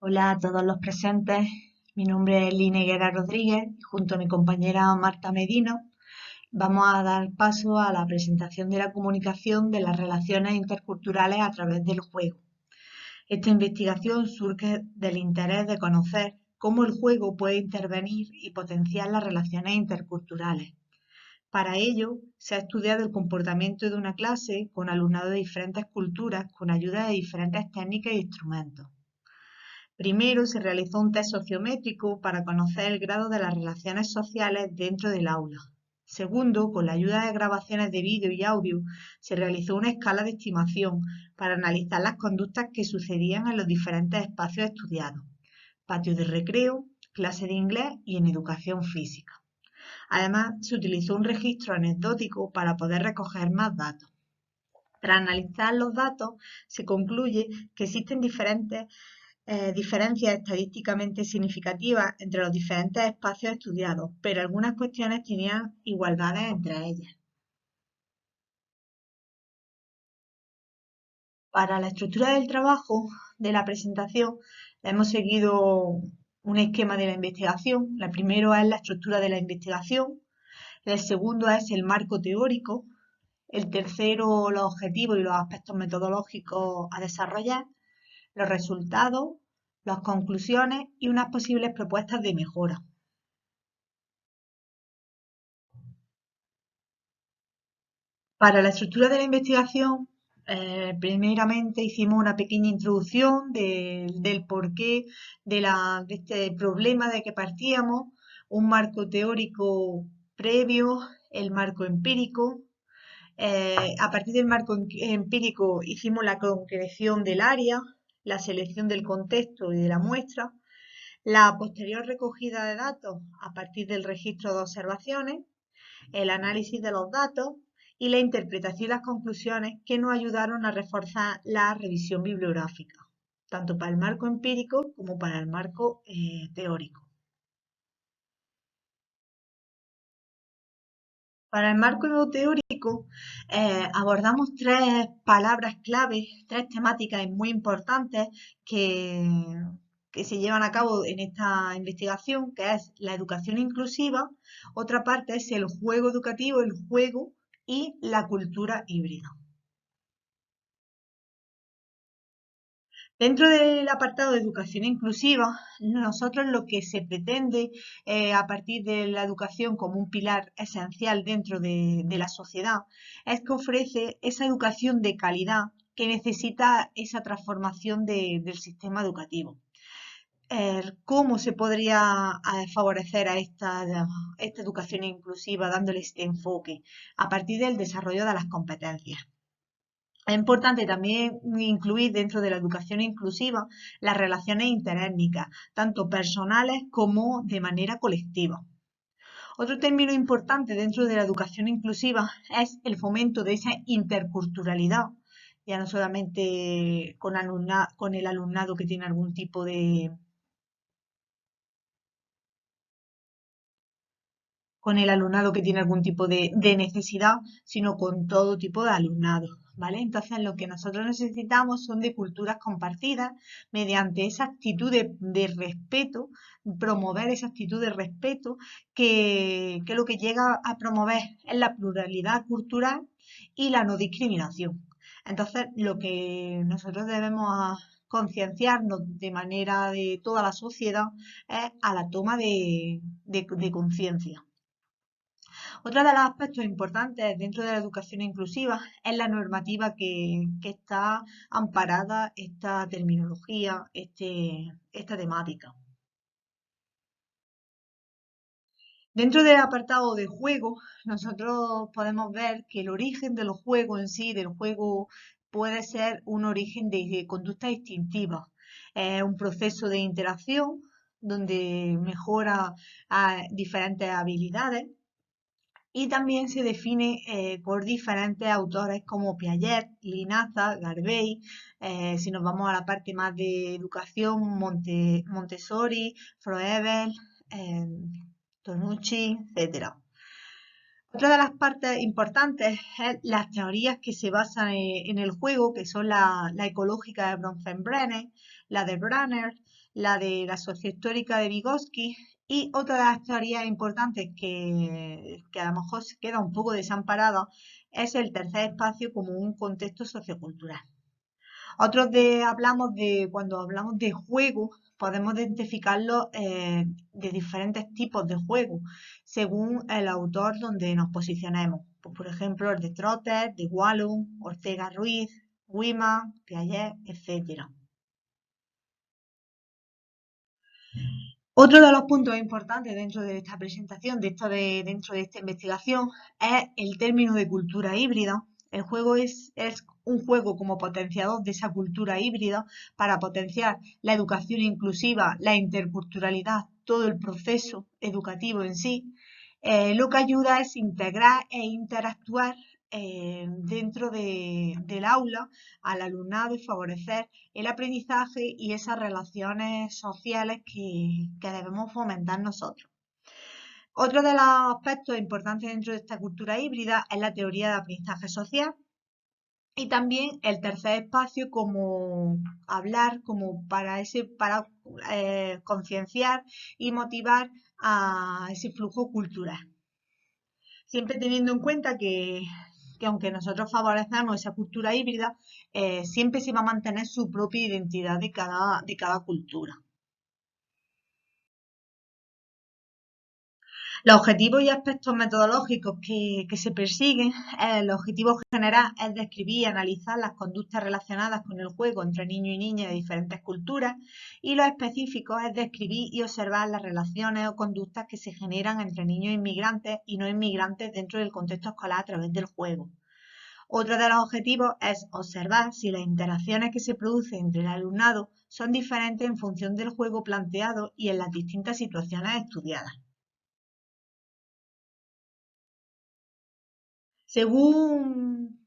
Hola a todos los presentes. Mi nombre es Lina Higuera Rodríguez y junto a mi compañera Marta Medino vamos a dar paso a la presentación de la comunicación de las relaciones interculturales a través del juego. Esta investigación surge del interés de conocer cómo el juego puede intervenir y potenciar las relaciones interculturales. Para ello, se ha estudiado el comportamiento de una clase con alumnado de diferentes culturas con ayuda de diferentes técnicas e instrumentos. Primero, se realizó un test sociométrico para conocer el grado de las relaciones sociales dentro del aula. Segundo, con la ayuda de grabaciones de vídeo y audio, se realizó una escala de estimación para analizar las conductas que sucedían en los diferentes espacios estudiados: patio de recreo, clase de inglés y en educación física. Además, se utilizó un registro anecdótico para poder recoger más datos. Tras analizar los datos, se concluye que existen diferencias estadísticamente significativas entre los diferentes espacios estudiados, pero algunas cuestiones tenían igualdades entre ellas. Para la estructura del trabajo de la presentación, hemos seguido un esquema de la investigación. La primero es la estructura de la investigación, el segundo es el marco teórico, el tercero los objetivos y los aspectos metodológicos a desarrollar, los resultados, las conclusiones y unas posibles propuestas de mejora. Para la estructura de la investigación, primeramente hicimos una pequeña introducción del porqué de este problema de que partíamos, un marco teórico previo, el marco empírico. A partir del marco empírico hicimos la concreción del área, la selección del contexto y de la muestra, la posterior recogida de datos a partir del registro de observaciones, el análisis de los datos y la interpretación y las conclusiones que nos ayudaron a reforzar la revisión bibliográfica, tanto para el marco empírico como para el marco teórico. Para el marco teórico abordamos tres palabras clave, tres temáticas muy importantes que, que se llevan a cabo en esta investigación, que es la educación inclusiva. Otra parte es el juego educativo, el juego y la cultura híbrida. Dentro del apartado de educación inclusiva, nosotros lo que se pretende a partir de la educación como un pilar esencial dentro de la sociedad es que ofrece esa educación de calidad que necesita esa transformación del sistema educativo. ¿Cómo se podría favorecer a esta educación inclusiva dándole este enfoque? A partir del desarrollo de las competencias. Es importante también incluir dentro de la educación inclusiva las relaciones interétnicas, tanto personales como de manera colectiva. Otro término importante dentro de la educación inclusiva es el fomento de esa interculturalidad, ya no solamente con el alumnado que tiene algún tipo con el alumnado que tiene algún tipo de necesidad, sino con todo tipo de alumnado, ¿vale? Entonces, lo que nosotros necesitamos son de culturas compartidas mediante esa actitud de respeto, promover esa actitud de respeto que lo que llega a promover es la pluralidad cultural y la no discriminación. Entonces, lo que nosotros debemos concienciarnos de manera de toda la sociedad es a la toma de conciencia. Otro de los aspectos importantes dentro de la educación inclusiva es la normativa que está amparada esta terminología, esta temática. Dentro del apartado de juego, nosotros podemos ver que el origen de los juegos en sí, del juego, puede ser un origen de conducta instintiva. Es un proceso de interacción donde mejora diferentes habilidades y también se define por diferentes autores como Piaget, Linaza, Garvey. Si nos vamos a la parte más de educación, Montessori, Froebel, eh, Tonucci, etcétera. Otra de las partes importantes es las teorías que se basan en el juego, que son la ecológica de Bronfenbrenner, la de Brunner, la de la sociohistórica de Vygotsky y otra de las teorías importantes que a lo mejor se queda un poco desamparada es el tercer espacio como un contexto sociocultural. Cuando hablamos de juego, podemos identificarlo de diferentes tipos de juego, según el autor donde nos posicionemos. Pues, por ejemplo, el de Trotter, de Wallum, Ortega Ruiz, Wiman, Piaget, etc. Otro de los puntos importantes dentro de esta presentación, dentro de esta investigación, es el término de cultura híbrida. El juego es un juego como potenciador de esa cultura híbrida para potenciar la educación inclusiva, la interculturalidad, todo el proceso educativo en sí. Lo que ayuda es integrar e interactuar dentro del aula al alumnado y favorecer el aprendizaje y esas relaciones sociales que debemos fomentar nosotros. Otro de los aspectos importantes dentro de esta cultura híbrida es la teoría de aprendizaje social y también el tercer espacio como hablar, como para concienciar y motivar a ese flujo cultural. Siempre teniendo en cuenta que aunque nosotros favorecemos esa cultura híbrida, siempre se va a mantener su propia identidad de cada cultura. Los objetivos y aspectos metodológicos que se persiguen, el objetivo general es describir y analizar las conductas relacionadas con el juego entre niños y niñas de diferentes culturas y los específicos es describir y observar las relaciones o conductas que se generan entre niños inmigrantes y no inmigrantes dentro del contexto escolar a través del juego. Otro de los objetivos es observar si las interacciones que se producen entre el alumnado son diferentes en función del juego planteado y en las distintas situaciones estudiadas. Según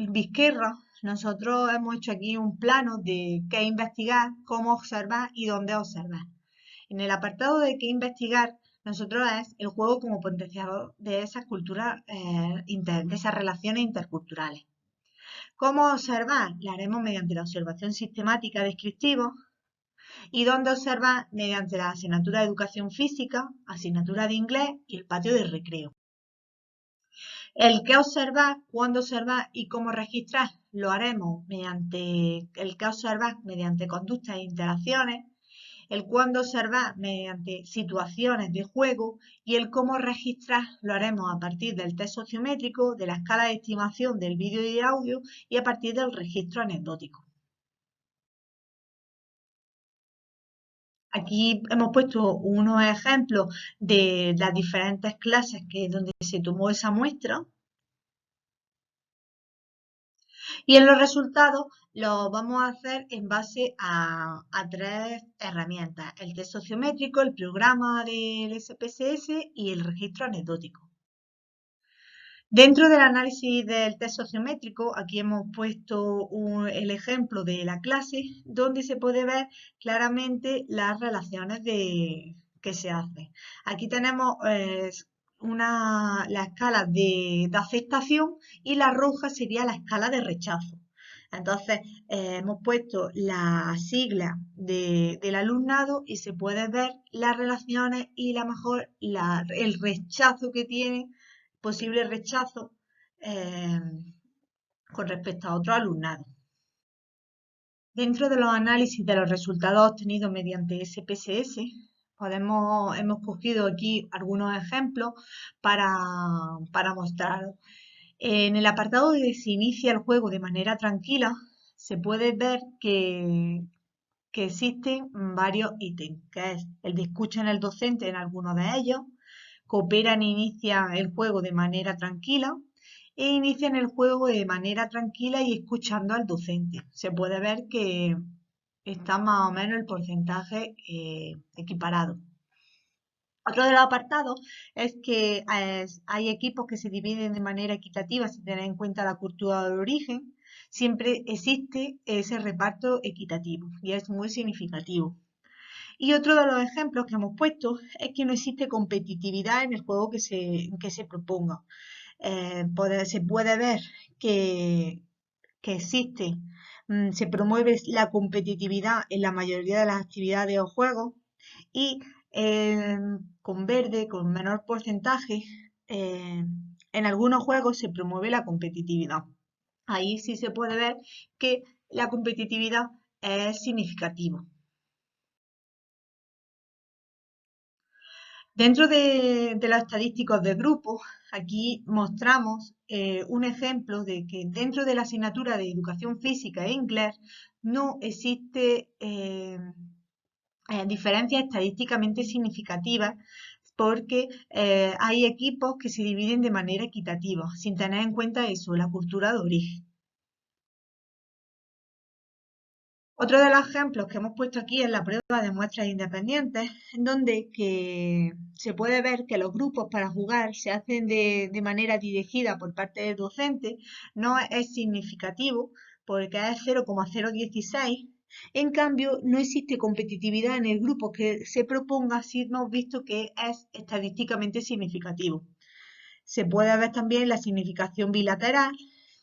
Vizquerra, nosotros hemos hecho aquí un plano de qué investigar, cómo observar y dónde observar. En el apartado de qué investigar, nosotros es el juego como potenciador de esas culturas, de esas relaciones interculturales. ¿Cómo observar? Lo haremos mediante la observación sistemática descriptiva y dónde observar mediante la asignatura de educación física, asignatura de inglés y el patio de recreo. El qué observar, cuándo observar y cómo registrar lo haremos mediante el qué observar mediante conductas e interacciones, el cuándo observar mediante situaciones de juego y el cómo registrar lo haremos a partir del test sociométrico, de la escala de estimación del vídeo y audio y a partir del registro anecdótico. Aquí hemos puesto unos ejemplos de las diferentes clases donde se tomó esa muestra. Y en los resultados los vamos a hacer en base a tres herramientas, el test sociométrico, el programa del SPSS y el registro anecdótico. Dentro del análisis del test sociométrico, aquí hemos puesto el ejemplo de la clase, donde se puede ver claramente las relaciones que se hacen. Aquí tenemos la escala de aceptación y la roja sería la escala de rechazo. Entonces, hemos puesto la sigla del alumnado y se puede ver las relaciones y el rechazo que tiene, posible rechazo eh, con respecto a otro alumnado. Dentro de los análisis de los resultados obtenidos mediante SPSS, hemos cogido aquí algunos ejemplos para mostraros. En el apartado de se inicia el juego de manera tranquila, se puede ver que existen varios ítems, que es el de escucha en el docente en algunos de ellos, cooperan e inician el juego de manera tranquila e inician el juego de manera tranquila y escuchando al docente. Se puede ver que está más o menos el porcentaje equiparado. Otro de los apartados es que hay equipos que se dividen de manera equitativa sin tener en cuenta la cultura de origen. Siempre existe ese reparto equitativo y es muy significativo. Y otro de los ejemplos que hemos puesto es que no existe competitividad en el juego que se proponga. Se puede ver que existe Se promueve la competitividad en la mayoría de las actividades o juegos y con verde, con menor porcentaje, en algunos juegos se promueve la competitividad. Ahí sí se puede ver que la competitividad es significativa. Dentro de los estadísticos de grupo, aquí mostramos un ejemplo de que dentro de la asignatura de educación física e inglés no existe diferencias estadísticamente significativas porque hay equipos que se dividen de manera equitativa, sin tener en cuenta eso, la cultura de origen. Otro de los ejemplos que hemos puesto aquí es la prueba de muestras independientes, en donde se puede ver que los grupos para jugar se hacen de manera dirigida por parte del docente, no es significativo porque es 0,016. En cambio, no existe competitividad en el grupo que se proponga si hemos visto que es estadísticamente significativo. Se puede ver también la significación bilateral,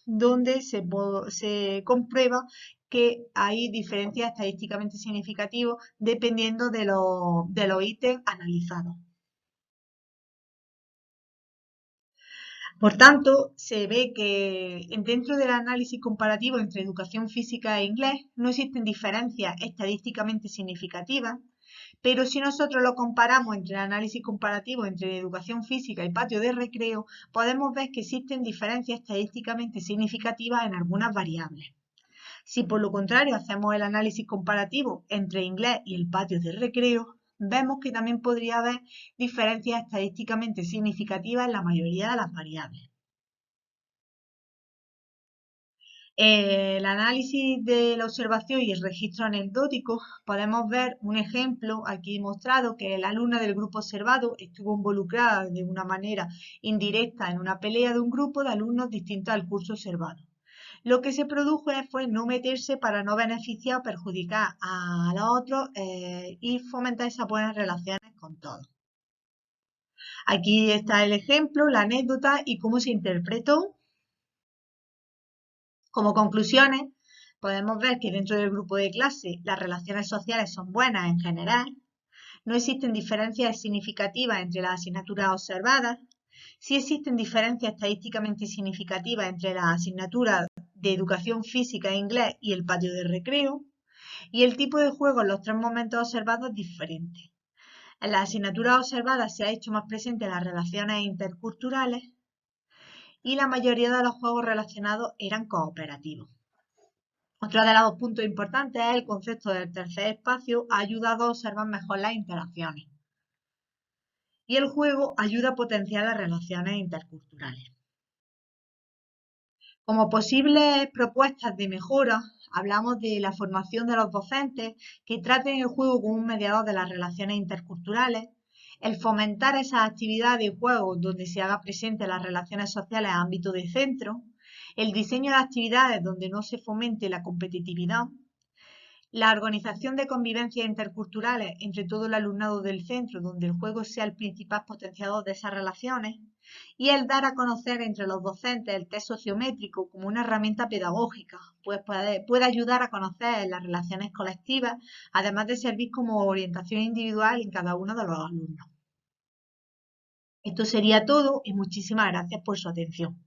donde se comprueba que hay diferencias estadísticamente significativas dependiendo de los ítems analizados. Por tanto, se ve que dentro del análisis comparativo entre educación física e inglés no existen diferencias estadísticamente significativas, pero si nosotros lo comparamos entre el análisis comparativo entre educación física y patio de recreo, podemos ver que existen diferencias estadísticamente significativas en algunas variables. Si por lo contrario hacemos el análisis comparativo entre inglés y el patio de recreo, vemos que también podría haber diferencias estadísticamente significativas en la mayoría de las variables. El análisis de la observación y el registro anecdótico, podemos ver un ejemplo aquí mostrado que la alumna del grupo observado estuvo involucrada de una manera indirecta en una pelea de un grupo de alumnos distintos al curso observado. Lo que se produjo fue no meterse para no beneficiar o perjudicar a los otros y fomentar esas buenas relaciones con todos. Aquí está el ejemplo, la anécdota y cómo se interpretó. Como conclusiones, podemos ver que dentro del grupo de clase las relaciones sociales son buenas en general, no existen diferencias significativas entre las asignaturas observadas, sí existen diferencias estadísticamente significativas entre las asignaturas de educación física e inglés y el patio de recreo, y el tipo de juego en los tres momentos observados es diferente. En las asignaturas observadas se ha hecho más presente las relaciones interculturales y la mayoría de los juegos relacionados eran cooperativos. Otro de los puntos importantes es el concepto del tercer espacio, ha ayudado a observar mejor las interacciones. Y el juego ayuda a potenciar las relaciones interculturales. Como posibles propuestas de mejora, hablamos de la formación de los docentes que traten el juego como un mediador de las relaciones interculturales, el fomentar esas actividades y juegos donde se haga presente las relaciones sociales a ámbito de centro, el diseño de actividades donde no se fomente la competitividad, la organización de convivencias interculturales entre todo el alumnado del centro, donde el juego sea el principal potenciador de esas relaciones, y el dar a conocer entre los docentes el test sociométrico como una herramienta pedagógica, pues puede ayudar a conocer las relaciones colectivas, además de servir como orientación individual en cada uno de los alumnos. Esto sería todo y muchísimas gracias por su atención.